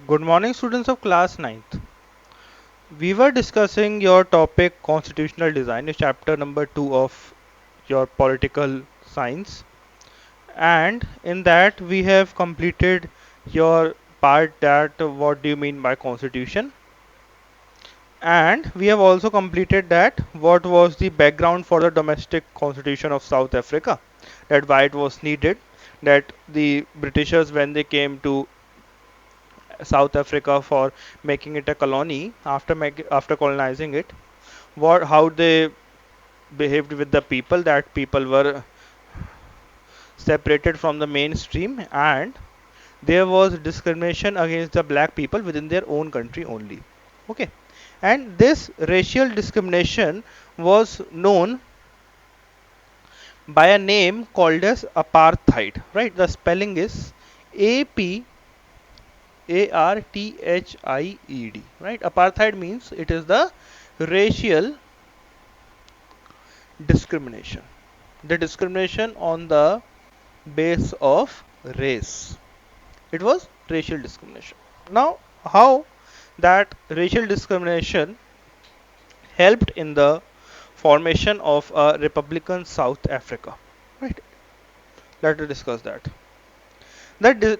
Good morning, students of class ninth. We were discussing your topic constitutional design, chapter number 2 of your political science, and in that we have completed your part that what do you mean by constitution, and we have also completed that what was the background for the domestic constitution of South Africa, that why it was needed, that the Britishers when they came to South Africa for making it a colony after colonizing it, what how they behaved with the people, that people were separated from the mainstream, and there was discrimination against the black people within their own country only. Okay, and this racial discrimination was known by a name called as apartheid. Right, the spelling is Apartheid. Right, apartheid means it is the racial discrimination, the discrimination on the base of race. It was racial discrimination. Now, how that racial discrimination helped in the formation of a republican South Africa? Right, let us discuss that. The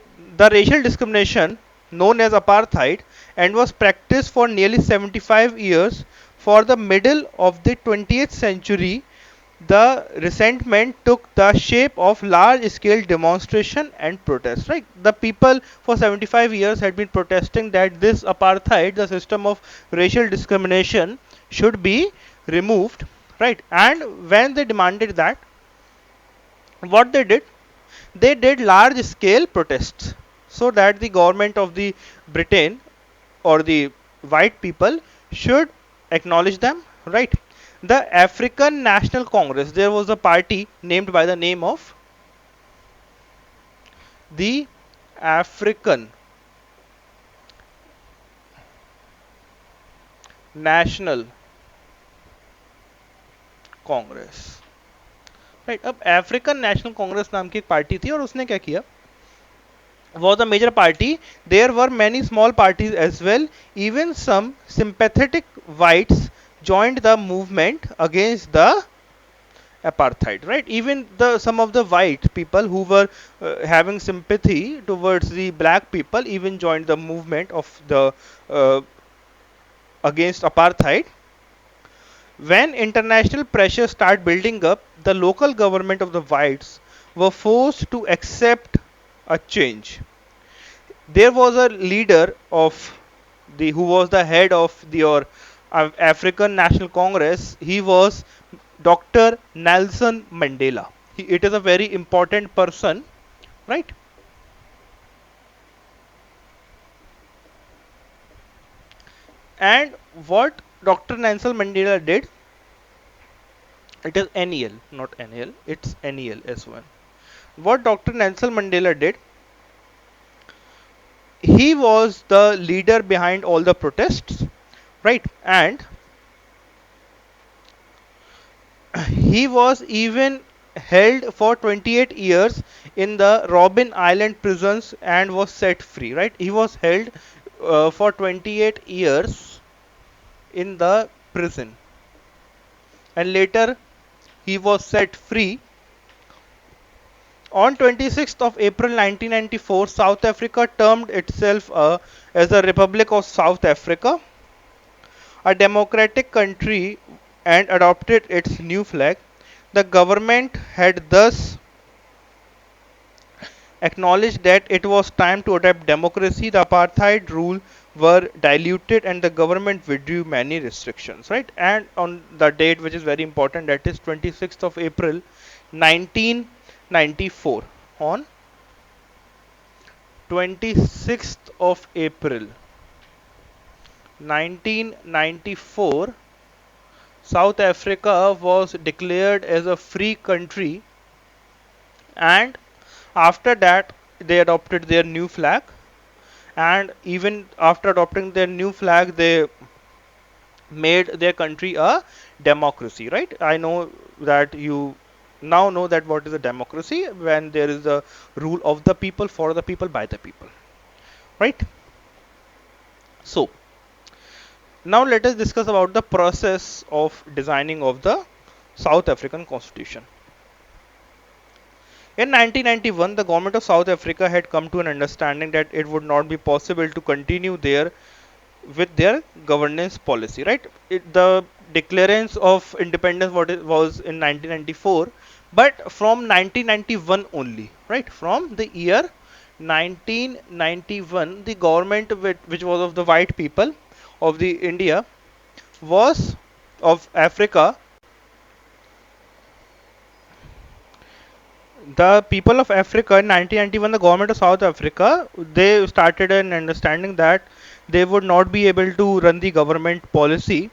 racial discrimination known as apartheid and was practiced for nearly 75 years. For the middle of the 20th century, the resentment took the shape of large scale demonstration and protest. Right, the people for 75 years had been protesting that this apartheid, the system of racial discrimination, should be removed. Right, and when they demanded that, what they did large scale protests so that the government of the Britain or the white people should acknowledge them. Right, the African National Congress, there was a party named by the name of the African National Congress. Right, अब African National Congress नाम की एक party थी और उसने क्या किया, was a major party. There were many small parties as well. Even some sympathetic whites joined the movement against the apartheid. Right, even the some of the white people who were having sympathy towards the black people even joined the movement of the against apartheid. When international pressure started building up, the local government of the whites were forced to accept a change. There was a leader of the who was the head of the or African National Congress. He was Dr. Nelson Mandela. It is a very important person, right? And what Dr. Nelson Mandela did, it is NEL, not NEL, it's NEL S1. What Dr. Nelson Mandela did, he was the leader behind all the protests, right? And he was even held for 28 years in the Robben Island prisons and was set free. Right, he was held for 28 years in the prison, and later he was set free. On 26th of April 1994, South Africa termed itself as the Republic of South Africa, a democratic country, and adopted its new flag. The government had thus acknowledged that it was time to adopt democracy. The apartheid rule were diluted and the government withdrew many restrictions. Right, and on the date which is very important, that is 26th of April 1994. On 26th of April 1994, South Africa was declared as a free country, and after that they adopted their new flag. And even after adopting their new flag, they made their country a democracy. Right, I know that you now know that what is a democracy, when there is a rule of the people, for the people, by the people. Right, So now let us discuss about the process of designing of the South African Constitution. In 1991, the government of South Africa had come to an understanding that it would not be possible to continue with their governance policy. Right, the declarance of independence what it was in 1994, but from 1991 only. Right, from the year 1991, the government which was of the white people of the India was of Africa. The people of Africa in 1991, the government of South Africa, they started an understanding that they would not be able to run the government policy,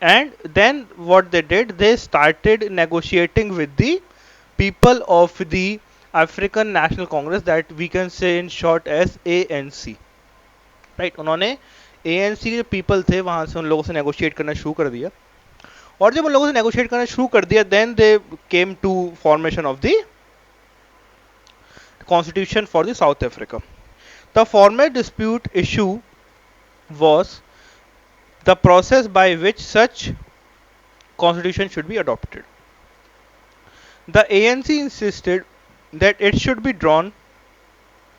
and then what they did, they started negotiating with the people of the African National Congress, that we can say in short as ANC. Right, उन्होंने ANC के जो people थे वहां से उन लोगों से negotiate करना शुरू कर दिया, और जब उन लोगों से नेगोशिएट करना शुरू कर दिया, then they came to formation of the Constitution for the South Africa. The former dispute issue was the process by which such constitution should be adopted. The ANC insisted that it should be drawn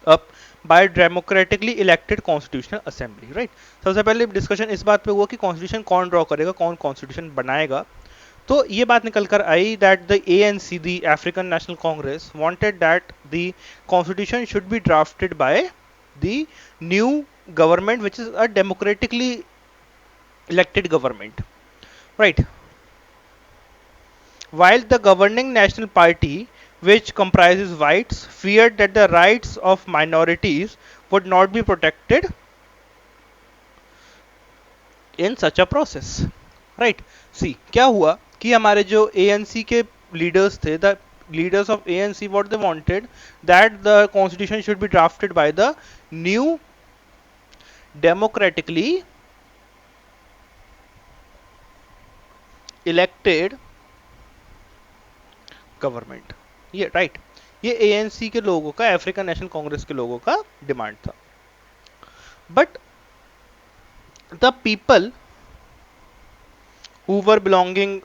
up by democratically elected constitutional assembly. Right, सबसे पहले discussion इस बात पे हुआ कि constitution कौन draw करेगा, कौन कॉन्स्टिट्यूशन बनाएगा. तो ये बात निकल कर आई that the ANC, the African National Congress, wanted that the constitution should be drafted by the new government which is a democratically elected government. Right, while the governing national party, which comprises whites, feared that the rights of minorities would not be protected in such a process. Right, see क्या हुआ कि हमारे जो ANC के leaders थे, the leaders of ANC, what they wanted, that the constitution should be drafted by the new democratically elected government. ये right, ये ANC के लोगों का, अफ्रीकन नेशनल कांग्रेस के लोगों का डिमांड था. But the people who were belonging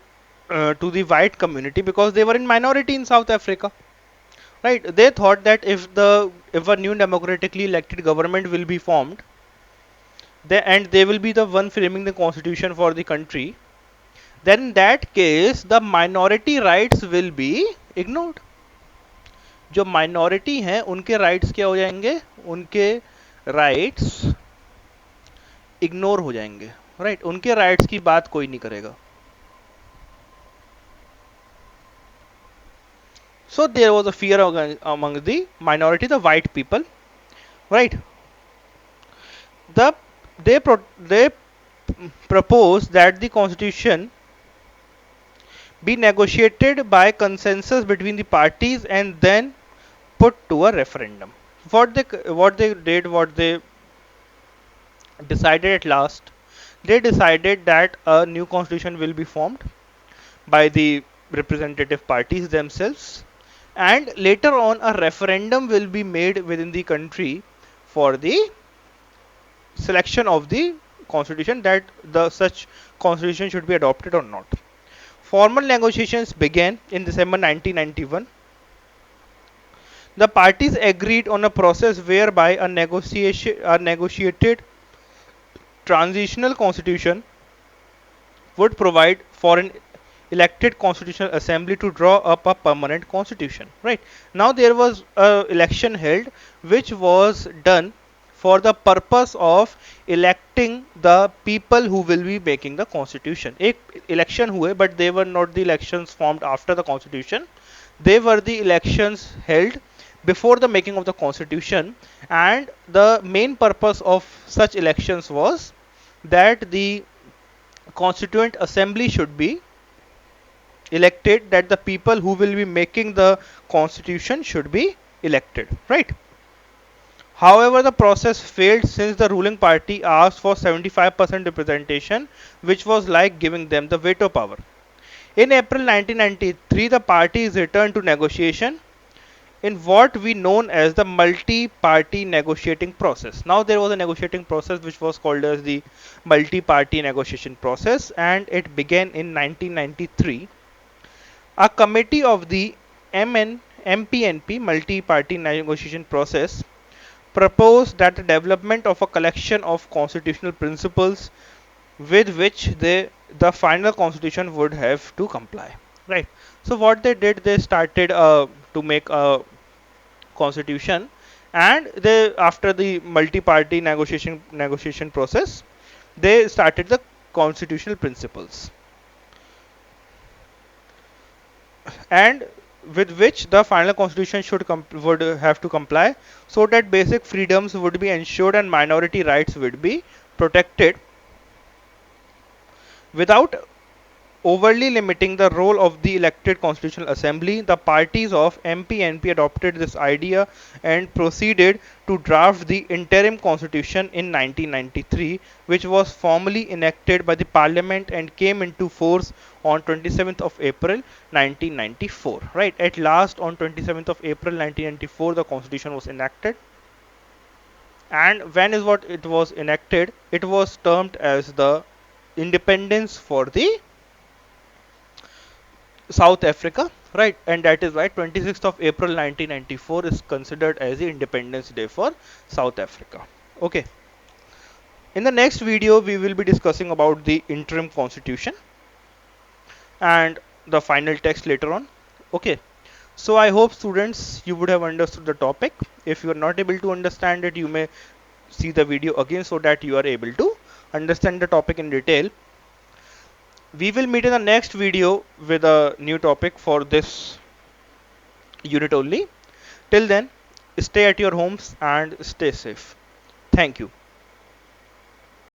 to the white community, because they were in minority in South Africa, right, they thought that if a new democratically elected government will be formed, and they will be the one framing the constitution for the country, then in that case the minority rights will be ignored. जो minority हैं उनके rights क्या हो जाएंगे, उनके rights ignore हो जाएंगे. Right, उनके राइट्स की बात कोई नहीं करेगा. So there was a fear among the minority, the white people. Right, they proposed that the constitution be negotiated by consensus between the parties and then put to a referendum. What they decided at last, they decided that a new constitution will be formed by the representative parties themselves, and later on a referendum will be made within the country for the selection of the constitution, that the such constitution should be adopted or not. Formal negotiations began in December 1991. The parties agreed on a process whereby a negotiated transitional constitution would provide for an elected constitutional assembly to draw up a permanent constitution. Right, now there was a election held which was done for the purpose of electing the people who will be making the constitution. एक election हुए, but they were not the elections formed after the constitution, they were the elections held before the making of the constitution, and the main purpose of such elections was that the constituent assembly should be elected, that the people who will be making the constitution should be elected. Right, however the process failed since the ruling party asked for 75% representation, which was like giving them the veto power. In April 1993, the parties returned to negotiation. in what we known as the multi-party negotiating process. Now there was a negotiating process which was called as the multi-party negotiation process, and it began in 1993. A committee of the MPNP multi-party negotiation process proposed that the development of a collection of constitutional principles with which the final constitution would have to comply, right? So what they did, they started to make a constitution, and they, after the multi-party negotiation process, they started the constitutional principles, and with which the final constitution would have to comply, so that basic freedoms would be ensured and minority rights would be protected without overly limiting the role of the elected constitutional assembly. The parties of MPNP adopted this idea and proceeded to draft the interim constitution in 1993, which was formally enacted by the parliament and came into force on 27th of April 1994. Right, at last on 27th of April 1994 the constitution was enacted. And when is what it was enacted, it was termed as the independence for the South Africa, right? And that is why 26th of April 1994 is considered as the Independence Day for South Africa. Okay. In the next video, we will be discussing about the interim constitution and the final text later on. Okay. So I hope students you would have understood the topic. If you are not able to understand it, you may see the video again so that you are able to understand the topic in detail. We will meet in the next video with a new topic for this unit only. Till then, stay at your homes and stay safe. Thank you.